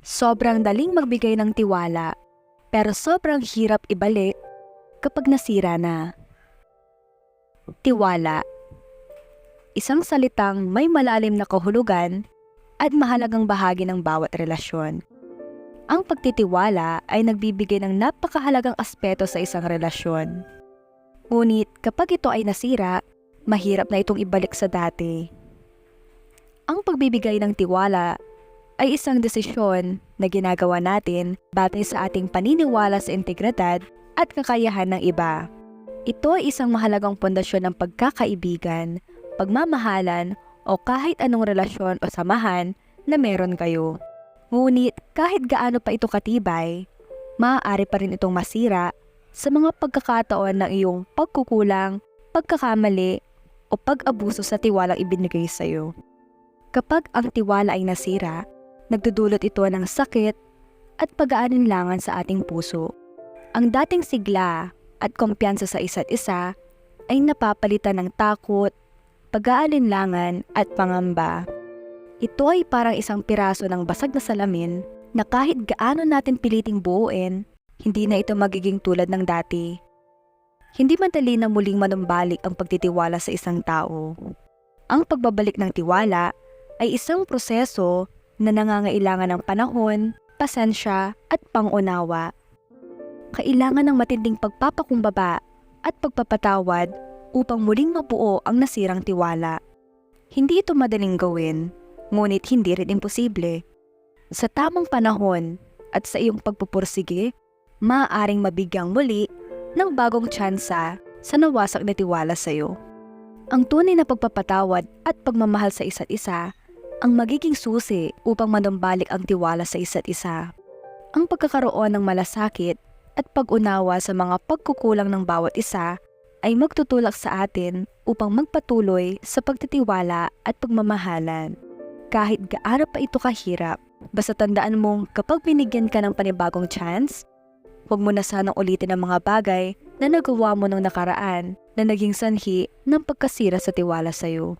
Sobrang daling magbigay ng tiwala, pero sobrang hirap ibalik kapag nasira na. Tiwala. Isang salitang may malalim na kahulugan at mahalagang bahagi ng bawat relasyon. Ang pagtitiwala ay nagbibigay ng napakahalagang aspeto sa isang relasyon. Ngunit kapag ito ay nasira, mahirap na itong ibalik sa dati. Ang pagbibigay ng tiwala ay isang desisyon na ginagawa natin batay sa ating paniniwala sa integridad at kakayahan ng iba. Ito ay isang mahalagang pundasyon ng pagkakaibigan, pagmamahalan o kahit anong relasyon o samahan na meron kayo. Ngunit kahit gaano pa ito katibay, maaari pa rin itong masira sa mga pagkakataon ng iyong pagkukulang, pagkakamali o pag-abuso sa tiwalang ibinigay sa iyo. Kapag ang tiwala ay nasira, nagdudulot ito ng sakit at pag-aalinlangan sa ating puso. Ang dating sigla at kumpiyansa sa isa't isa ay napapalitan ng takot, pag-aalinlangan at pangamba. Ito ay parang isang piraso ng basag na salamin na kahit gaano natin piliting buuin, hindi na ito magiging tulad ng dati. Hindi madali na muling manumbalik ang pagtitiwala sa isang tao. Ang pagbabalik ng tiwala ay isang proseso na nangangailangan ng panahon, pasensya at pangunawa. Kailangan ng matinding pagpapakumbaba at pagpapatawad upang muling mabuo ang nasirang tiwala. Hindi ito madaling gawin, ngunit hindi rin imposible. Sa tamang panahon at sa iyong pagpupursige, maaaring mabigyang muli ng bagong tsansa sa nawasak na tiwala sa iyo. Ang tunay na pagpapatawad at pagmamahal sa isa't isa ang magiging susi upang manumbalik ang tiwala sa isa't isa. Ang pagkakaroon ng malasakit at pag-unawa sa mga pagkukulang ng bawat isa ay magtutulak sa atin upang magpatuloy sa pagtitiwala at pagmamahalan. Kahit gaano pa ito kahirap, basta tandaan mong kapag binigyan ka ng panibagong chance, huwag mo na sanang ulitin ang mga bagay na nagawa mo nung nakaraan na naging sanhi ng pagkasira sa tiwala sa iyo.